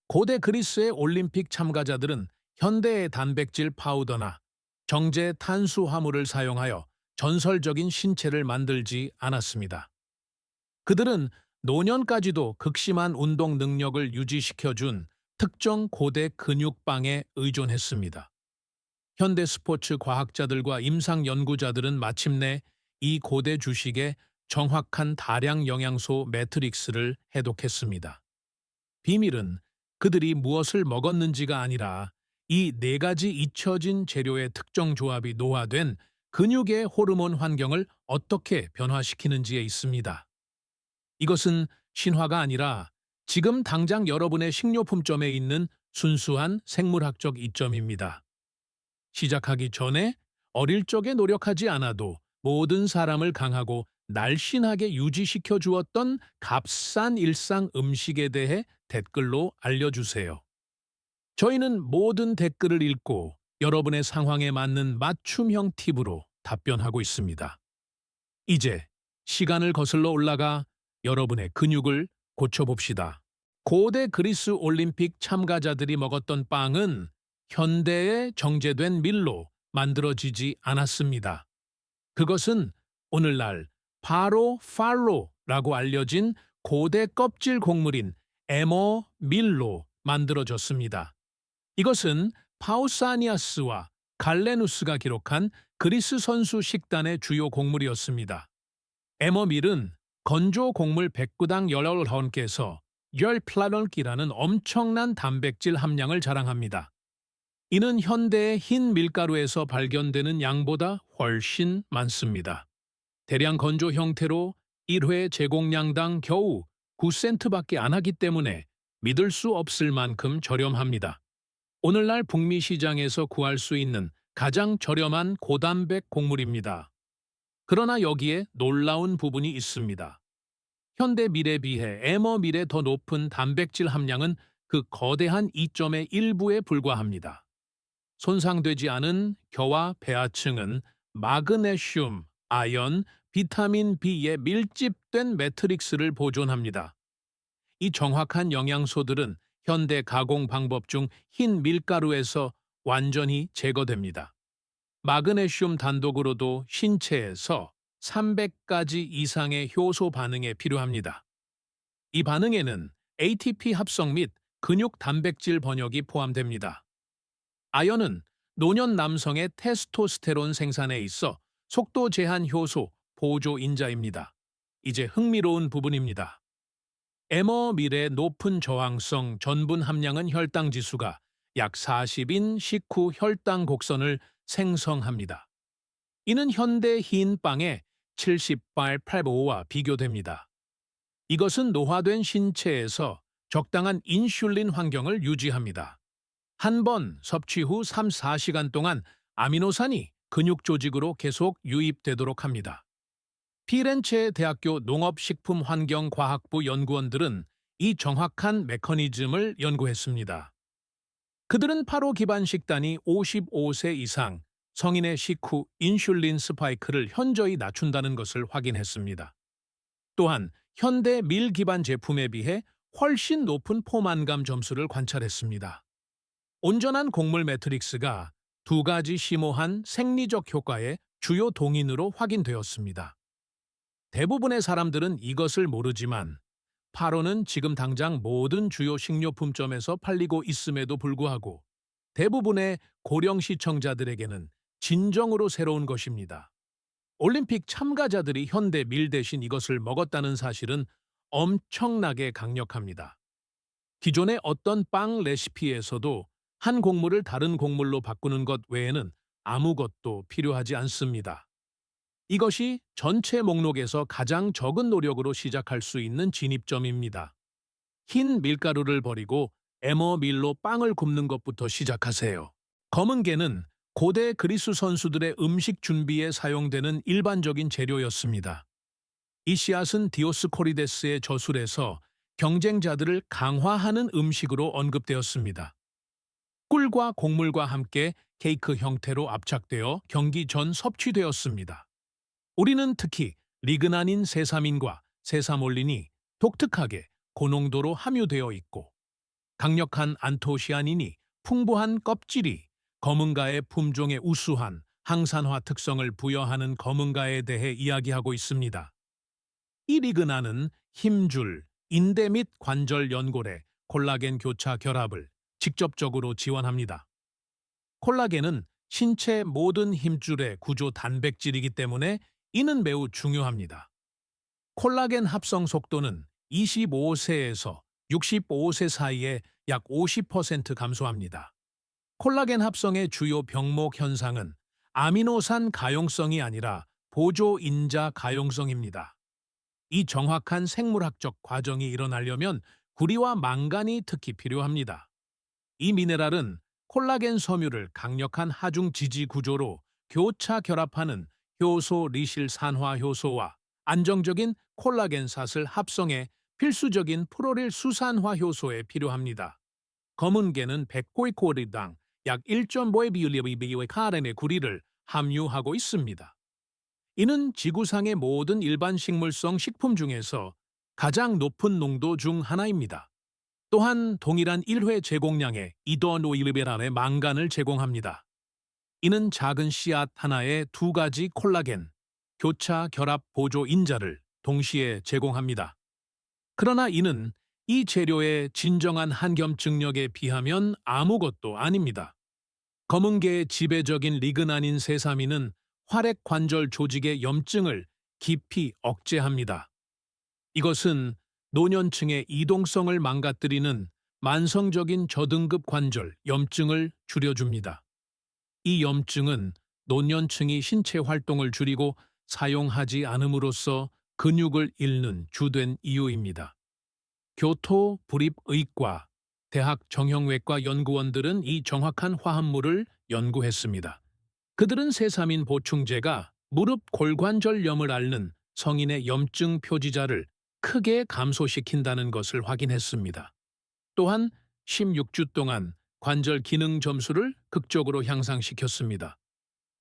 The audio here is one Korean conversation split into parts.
고대 그리스의 올림픽 참가자들은 현대의 단백질 파우더나 정제 탄수화물을 사용하여 전설적인 신체를 만들지 않았습니다. 그들은 노년까지도 극심한 운동 능력을 유지시켜준 특정 고대 근육방에 의존했습니다. 현대 스포츠 과학자들과 임상 연구자들은 마침내 이 고대 주식에 정확한 다량 영양소 매트릭스를 해독했습니다. 비밀은 그들이 무엇을 먹었는지가 아니라 이 네 가지 잊혀진 재료의 특정 조합이 노화된 근육의 호르몬 환경을 어떻게 변화시키는지에 있습니다. 이것은 신화가 아니라 지금 당장 여러분의 식료품점에 있는 순수한 생물학적 이점입니다. 시작하기 전에 어릴 적에 노력하지 않아도 모든 사람을 강하고 날씬하게 유지시켜 주었던 값싼 일상 음식에 대해 댓글로 알려주세요. 저희는 모든 댓글을 읽고 여러분의 상황에 맞는 맞춤형 팁으로 답변하고 있습니다. 이제 시간을 거슬러 올라가 여러분의 근육을 고쳐봅시다. 고대 그리스 올림픽 참가자들이 먹었던 빵은 현대에 정제된 밀로 만들어지지 않았습니다. 그것은 오늘날 바로 팔로라고 알려진 고대 껍질 곡물인 에머 밀로 만들어졌습니다. 이것은 파우사니아스와 갈레누스가 기록한 그리스 선수 식단의 주요 곡물이었습니다. 에머밀은 건조 곡물 100구당 18개에서 10플라넌기라는 엄청난 단백질 함량을 자랑합니다. 이는 현대의 흰 밀가루에서 발견되는 양보다 훨씬 많습니다. 대량 건조 형태로 1회 제공량당 겨우 9센트밖에 안 하기 때문에 믿을 수 없을 만큼 저렴합니다. 오늘날 북미 시장에서 구할 수 있는 가장 저렴한 고단백 곡물입니다. 그러나 여기에 놀라운 부분이 있습니다. 현대 밀에 비해 에머밀의 더 높은 단백질 함량은 그 거대한 이점의 일부에 불과합니다. 손상되지 않은 겨와 배아층은 마그네슘, 아연, 비타민 B의 밀집된 매트릭스를 보존합니다. 이 정확한 영양소들은 현대 가공 방법 중 흰 밀가루에서 완전히 제거됩니다. 마그네슘 단독으로도 신체에서 300가지 이상의 효소 반응에 필요합니다. 이 반응에는 ATP 합성 및 근육 단백질 번역이 포함됩니다. 아연은 노년 남성의 테스토스테론 생산에 있어 속도 제한 효소 보조인자입니다. 이제 흥미로운 부분입니다. 에머밀의 높은 저항성 전분 함량은 혈당 지수가 약 40인 식후 혈당 곡선을 생성합니다. 이는 현대 흰 빵의 70발 85와 비교됩니다. 이것은 노화된 신체에서 적당한 인슐린 환경을 유지합니다. 한 번 섭취 후 3-4시간 동안 아미노산이 근육 조직으로 계속 유입되도록 합니다. 피렌체 대학교 농업식품환경과학부 연구원들은 이 정확한 메커니즘을 연구했습니다. 그들은 8호 기반 식단이 55세 이상 성인의 식후 인슐린 스파이크를 현저히 낮춘다는 것을 확인했습니다. 또한 현대 밀 기반 제품에 비해 훨씬 높은 포만감 점수를 관찰했습니다. 온전한 곡물 매트릭스가 두 가지 심오한 생리적 효과의 주요 동인으로 확인되었습니다. 대부분의 사람들은 이것을 모르지만 8호는 지금 당장 모든 주요 식료품점에서 팔리고 있음에도 불구하고 대부분의 고령 시청자들에게는 진정으로 새로운 것입니다. 올림픽 참가자들이 현대 밀 대신 이것을 먹었다는 사실은 엄청나게 강력합니다. 기존의 어떤 빵 레시피에서도 한 곡물을 다른 곡물로 바꾸는 것 외에는 아무것도 필요하지 않습니다. 이것이 전체 목록에서 가장 적은 노력으로 시작할 수 있는 진입점입니다. 흰 밀가루를 버리고 에머밀로 빵을 굽는 것부터 시작하세요. 검은 게는 고대 그리스 선수들의 음식 준비에 사용되는 일반적인 재료였습니다. 이 씨앗은 디오스코리데스의 저술에서 경쟁자들을 강화하는 음식으로 언급되었습니다. 꿀과 곡물과 함께 케이크 형태로 압착되어 경기 전 섭취되었습니다. 우리는 특히 리그나닌 세사민과 세사몰린이 독특하게 고농도로 함유되어 있고 강력한 안토시아닌이 풍부한 껍질이 검은가의 품종의 우수한 항산화 특성을 부여하는 검은가에 대해 이야기하고 있습니다. 이 리그나는 힘줄, 인대 및 관절 연골의 콜라겐 교차 결합을 직접적으로 지원합니다. 콜라겐은 신체 모든 힘줄의 구조 단백질이기 때문에 이는 매우 중요합니다. 콜라겐 합성 속도는 25세에서 65세 사이에 약 50% 감소합니다. 콜라겐 합성의 주요 병목 현상은 아미노산 가용성이 아니라 보조인자 가용성입니다. 이 정확한 생물학적 과정이 일어나려면 구리와 망간이 특히 필요합니다. 이 미네랄은 콜라겐 섬유를 강력한 하중 지지 구조로 교차 결합하는 효소 리실산화 효소와 안정적인 콜라겐삿을 합성해 필수적인 프로릴 수산화 효소에 필요합니다. 검은 개는 100고이코리당 약 1.5의 비율의 카렌의 구리를 함유하고 있습니다. 이는 지구상의 모든 일반 식물성 식품 중에서 가장 높은 농도 중 하나입니다. 또한 동일한 1회 제공량의 이더노일베란의 망간을 제공합니다. 이는 작은 씨앗 하나에 두 가지 콜라겐, 교차 결합 보조 인자를 동시에 제공합니다. 그러나 이는 이 재료의 진정한 한겸증력에 비하면 아무것도 아닙니다. 검은개의 지배적인 리그나닌 세사민은 활액 관절 조직의 염증을 깊이 억제합니다. 이것은 노년층의 이동성을 망가뜨리는 만성적인 저등급 관절 염증을 줄여줍니다. 이 염증은 노년층이 신체 활동을 줄이고 사용하지 않음으로써 근육을 잃는 주된 이유입니다. 교토 불입의과 대학 정형외과 연구원들은 이 정확한 화합물을 연구했습니다. 그들은 세사민 보충제가 무릎 골관절염을 앓는 성인의 염증 표지자를 크게 감소시킨다는 것을 확인했습니다. 또한 16주 동안 관절 기능 점수를 극적으로 향상시켰습니다.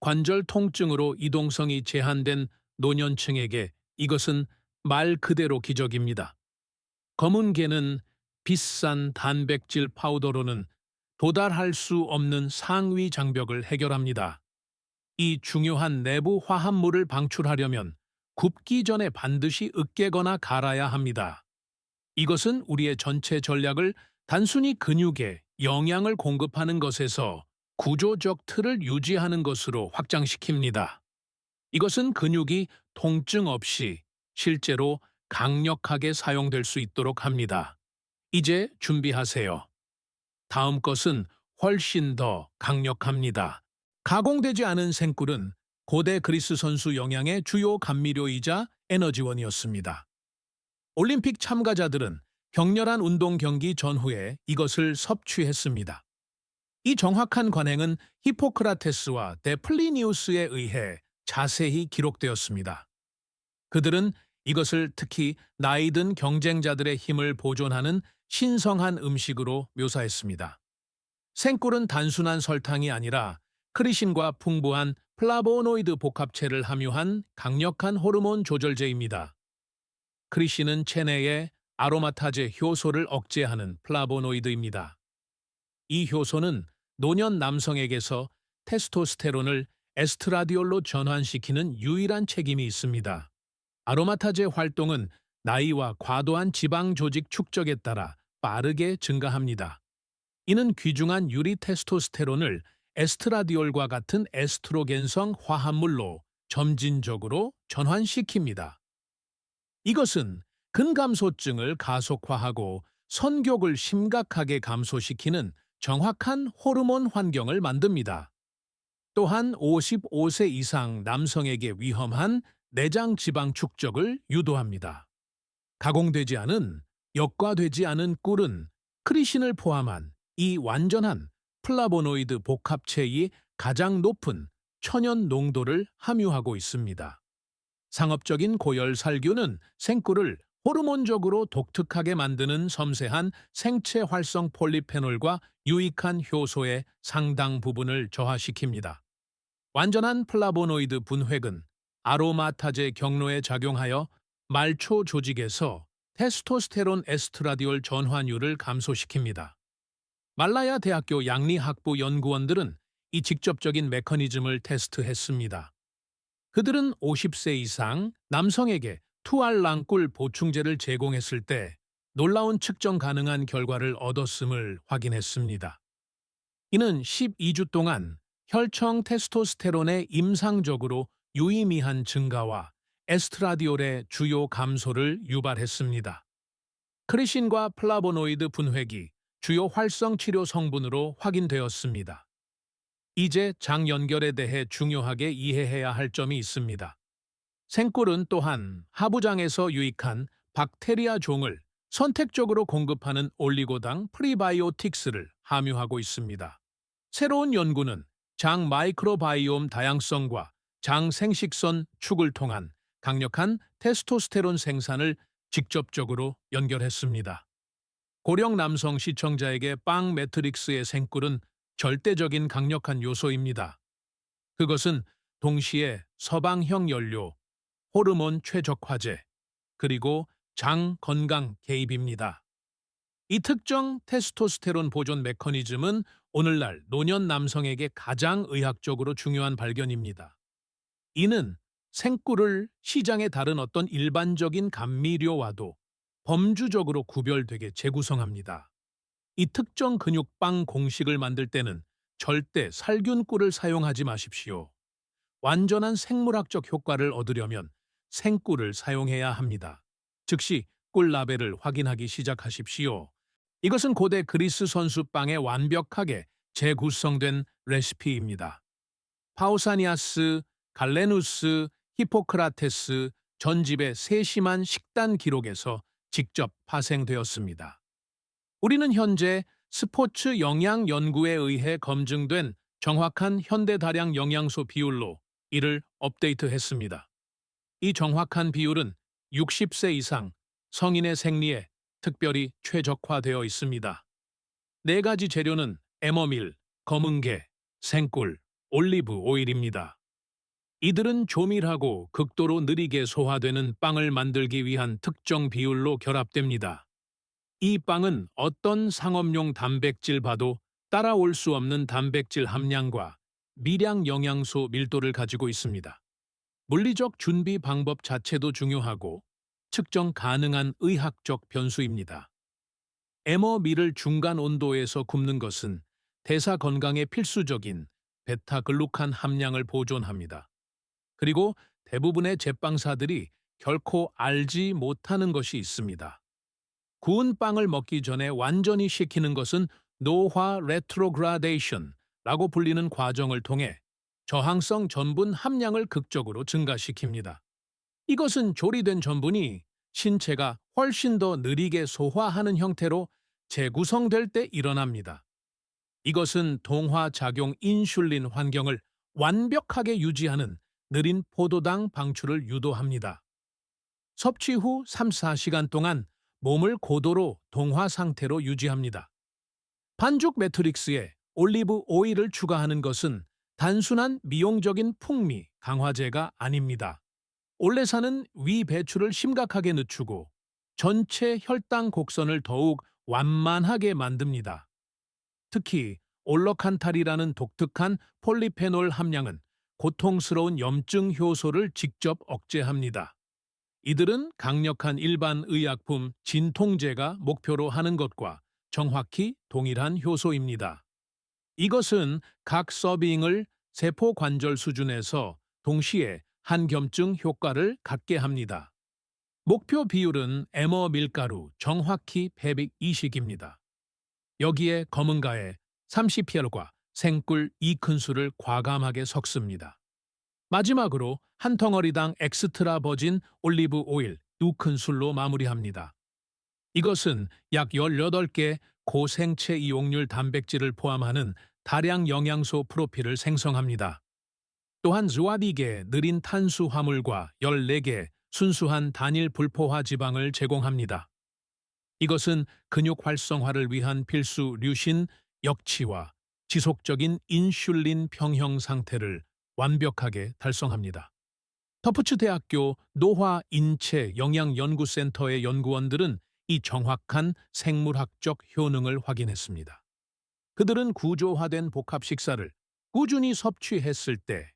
관절 통증으로 이동성이 제한된 노년층에게 이것은 말 그대로 기적입니다. 검은 개는 비싼 단백질 파우더로는 도달할 수 없는 상위 장벽을 해결합니다. 이 중요한 내부 화합물을 방출하려면 굽기 전에 반드시 으깨거나 갈아야 합니다. 이것은 우리의 전체 전략을 단순히 근육에 영양을 공급하는 것에서 구조적 틀을 유지하는 것으로 확장시킵니다. 이것은 근육이 통증 없이 실제로 강력하게 사용될 수 있도록 합니다. 이제 준비하세요. 다음 것은 훨씬 더 강력합니다. 가공되지 않은 생꿀은 고대 그리스 선수 영양의 주요 감미료이자 에너지원이었습니다. 올림픽 참가자들은 격렬한 운동 경기 전후에 이것을 섭취했습니다. 이 정확한 관행은 히포크라테스와 데플리니우스에 의해 자세히 기록되었습니다. 그들은 이것을 특히 나이 든 경쟁자들의 힘을 보존하는 신성한 음식으로 묘사했습니다. 생꿀은 단순한 설탕이 아니라 크리신과 풍부한 플라보노이드 복합체를 함유한 강력한 호르몬 조절제입니다. 크리신은 체내의 아로마타제 효소를 억제하는 플라보노이드입니다. 이 효소는 노년 남성에게서 테스토스테론을 에스트라디올로 전환시키는 유일한 책임이 있습니다. 아로마타제 활동은 나이와 과도한 지방 조직 축적에 따라 빠르게 증가합니다. 이는 귀중한 유리 테스토스테론을 에스트라디올과 같은 에스트로겐성 화합물로 점진적으로 전환시킵니다. 이것은 근감소증을 가속화하고 선격을 심각하게 감소시키는 정확한 호르몬 환경을 만듭니다. 또한 55세 이상 남성에게 위험한 내장 지방 축적을 유도합니다. 가공되지 않은, 역과되지 않은 꿀은 크리신을 포함한 이 완전한 플라보노이드 복합체의 가장 높은 천연 농도를 함유하고 있습니다. 상업적인 고열 살균은 생꿀을 호르몬적으로 독특하게 만드는 섬세한 생체 활성 폴리페놀과 유익한 효소의 상당 부분을 저하시킵니다. 완전한 플라보노이드 분획은 아로마타제 경로에 작용하여 말초 조직에서 테스토스테론 에스트라디올 전환율을 감소시킵니다. 말라야 대학교 양리학부 연구원들은 이 직접적인 메커니즘을 테스트했습니다. 그들은 50세 이상 남성에게 투알랑꿀 보충제를 제공했을 때 놀라운 측정 가능한 결과를 얻었음을 확인했습니다. 이는 12주 동안 혈청 테스토스테론의 임상적으로 유의미한 증가와 에스트라디올의 주요 감소를 유발했습니다. 크리신과 플라보노이드 분획이 주요 활성 치료 성분으로 확인되었습니다. 이제 장 연결에 대해 중요하게 이해해야 할 점이 있습니다. 생꿀은 또한 하부장에서 유익한 박테리아 종을 선택적으로 공급하는 올리고당 프리바이오틱스를 함유하고 있습니다. 새로운 연구는 장 마이크로바이옴 다양성과 장 생식선 축을 통한 강력한 테스토스테론 생산을 직접적으로 연결했습니다. 고령 남성 시청자에게 빵 매트릭스의 생꿀은 절대적인 강력한 요소입니다. 그것은 동시에 서방형 연료, 호르몬 최적화제, 그리고 장 건강 개입입니다. 이 특정 테스토스테론 보존 메커니즘은 오늘날 노년 남성에게 가장 의학적으로 중요한 발견입니다. 이는 생꿀을 시장의 다른 어떤 일반적인 감미료와도 범주적으로 구별되게 재구성합니다. 이 특정 근육빵 공식을 만들 때는 절대 살균꿀을 사용하지 마십시오. 완전한 생물학적 효과를 얻으려면 생꿀을 사용해야 합니다. 즉시 꿀 라벨을 확인하기 시작하십시오. 이것은 고대 그리스 선수빵에 완벽하게 재구성된 레시피입니다. 파우사니아스, 갈레누스, 히포크라테스 전집의 세심한 식단 기록에서 직접 파생되었습니다. 우리는 현재 스포츠 영양 연구에 의해 검증된 정확한 현대 다량 영양소 비율로 이를 업데이트했습니다. 이 정확한 비율은 60세 이상 성인의 생리에 특별히 최적화되어 있습니다. 네 가지 재료는 에머밀, 검은게, 생꿀, 올리브 오일입니다. 이들은 조밀하고 극도로 느리게 소화되는 빵을 만들기 위한 특정 비율로 결합됩니다. 이 빵은 어떤 상업용 단백질 봐도 따라올 수 없는 단백질 함량과 미량 영양소 밀도를 가지고 있습니다. 물리적 준비 방법 자체도 중요하고 측정 가능한 의학적 변수입니다. 에머밀을 중간 온도에서 굽는 것은 대사 건강에 필수적인 베타글루칸 함량을 보존합니다. 그리고 대부분의 제빵사들이 결코 알지 못하는 것이 있습니다. 구운 빵을 먹기 전에 완전히 식히는 것은 노화 레트로그라데이션라고 불리는 과정을 통해 저항성 전분 함량을 극적으로 증가시킵니다. 이것은 조리된 전분이 신체가 훨씬 더 느리게 소화하는 형태로 재구성될 때 일어납니다. 이것은 동화작용 인슐린 환경을 완벽하게 유지하는 느린 포도당 방출을 유도합니다. 섭취 후 3-4시간 동안 몸을 고도로 동화 상태로 유지합니다. 반죽 매트릭스에 올리브 오일을 추가하는 것은 단순한 미용적인 풍미 강화제가 아닙니다. 올레산은 위 배출을 심각하게 늦추고 전체 혈당 곡선을 더욱 완만하게 만듭니다. 특히 올러칸탈이라는 독특한 폴리페놀 함량은 고통스러운 염증 효소를 직접 억제합니다. 이들은 강력한 일반 의약품 진통제가 목표로 하는 것과 정확히 동일한 효소입니다. 이것은 각 서빙을 세포 관절 수준에서 동시에 한겸증 효과를 갖게 합니다. 목표 비율은 에머 밀가루 정확히 120입니다. 여기에 검은가에 30PL과 생꿀 2큰술을 과감하게 섞습니다. 마지막으로 한 덩어리당 엑스트라 버진 올리브 오일 2큰술로 마무리합니다. 이것은 약 18개 고생체 이용률 단백질을 포함하는 다량 영양소 프로필을 생성합니다. 또한 즈와디게 느린 탄수화물과 14개 순수한 단일 불포화 지방을 제공합니다. 이것은 근육 활성화를 위한 필수 류신 역치와 지속적인 인슐린 평형 상태를 완벽하게 달성합니다. 터프츠 대학교 노화 인체 영양연구센터의 연구원들은 이 정확한 생물학적 효능을 확인했습니다. 그들은 구조화된 복합 식사를 꾸준히 섭취했을 때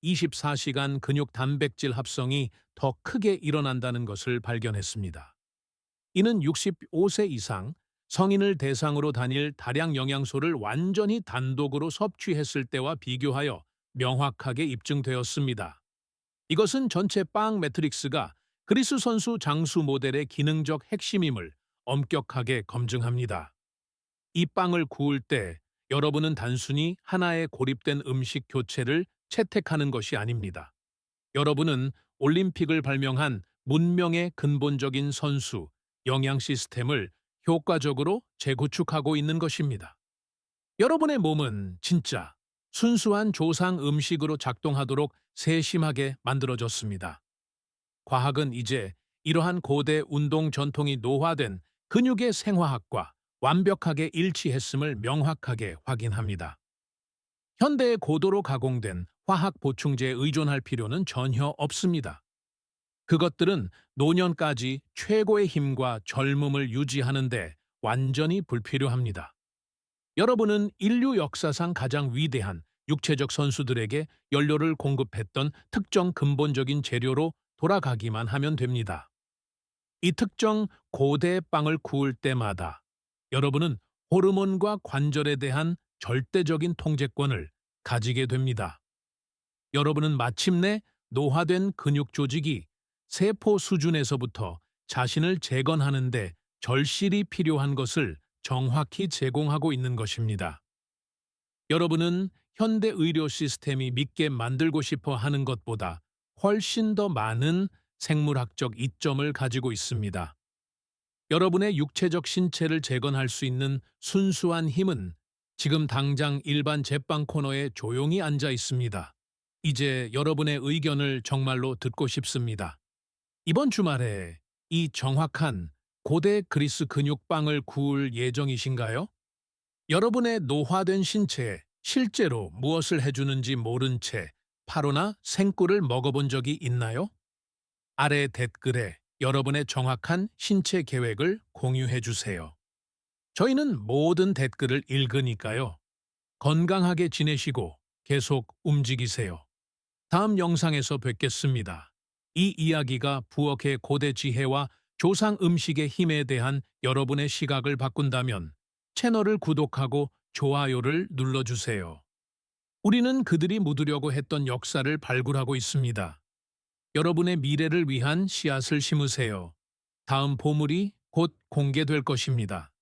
24시간 근육 단백질 합성이 더 크게 일어난다는 것을 발견했습니다. 이는 65세 이상 성인을 대상으로 단일 다량 영양소를 완전히 단독으로 섭취했을 때와 비교하여 명확하게 입증되었습니다. 이것은 전체 빵 매트릭스가 그리스 선수 장수 모델의 기능적 핵심임을 엄격하게 검증합니다. 이 빵을 구울 때 여러분은 단순히 하나의 고립된 음식 교체를 채택하는 것이 아닙니다. 여러분은 올림픽을 발명한 문명의 근본적인 선수, 영양 시스템을 효과적으로 재구축하고 있는 것입니다. 여러분의 몸은 진짜 순수한 조상 음식으로 작동하도록 세심하게 만들어졌습니다. 과학은 이제 이러한 고대 운동 전통이 노화된 근육의 생화학과 완벽하게 일치했음을 명확하게 확인합니다. 현대의 고도로 가공된 화학 보충제에 의존할 필요는 전혀 없습니다. 그것들은 노년까지 최고의 힘과 젊음을 유지하는데 완전히 불필요합니다. 여러분은 인류 역사상 가장 위대한 육체적 선수들에게 연료를 공급했던 특정 근본적인 재료로 돌아가기만 하면 됩니다. 이 특정 고대 빵을 구울 때마다 여러분은 호르몬과 관절에 대한 절대적인 통제권을 가지게 됩니다. 여러분은 마침내 노화된 근육 조직이 세포 수준에서부터 자신을 재건하는 데 절실히 필요한 것을 정확히 제공하고 있는 것입니다. 여러분은 현대 의료 시스템이 믿게 만들고 싶어 하는 것보다 훨씬 더 많은 생물학적 이점을 가지고 있습니다. 여러분의 육체적 신체를 재건할 수 있는 순수한 힘은 지금 당장 일반 제빵 코너에 조용히 앉아 있습니다. 이제 여러분의 의견을 정말로 듣고 싶습니다. 이번 주말에 이 정확한 고대 그리스 근육빵을 구울 예정이신가요? 여러분의 노화된 신체에 실제로 무엇을 해주는지 모른 채 파로나 생꿀을 먹어본 적이 있나요? 아래 댓글에 여러분의 정확한 신체 계획을 공유해 주세요. 저희는 모든 댓글을 읽으니까요. 건강하게 지내시고 계속 움직이세요. 다음 영상에서 뵙겠습니다. 이 이야기가 부엌의 고대 지혜와 조상 음식의 힘에 대한 여러분의 시각을 바꾼다면 채널을 구독하고 좋아요를 눌러주세요. 우리는 그들이 묻으려고 했던 역사를 발굴하고 있습니다. 여러분의 미래를 위한 씨앗을 심으세요. 다음 보물이 곧 공개될 것입니다.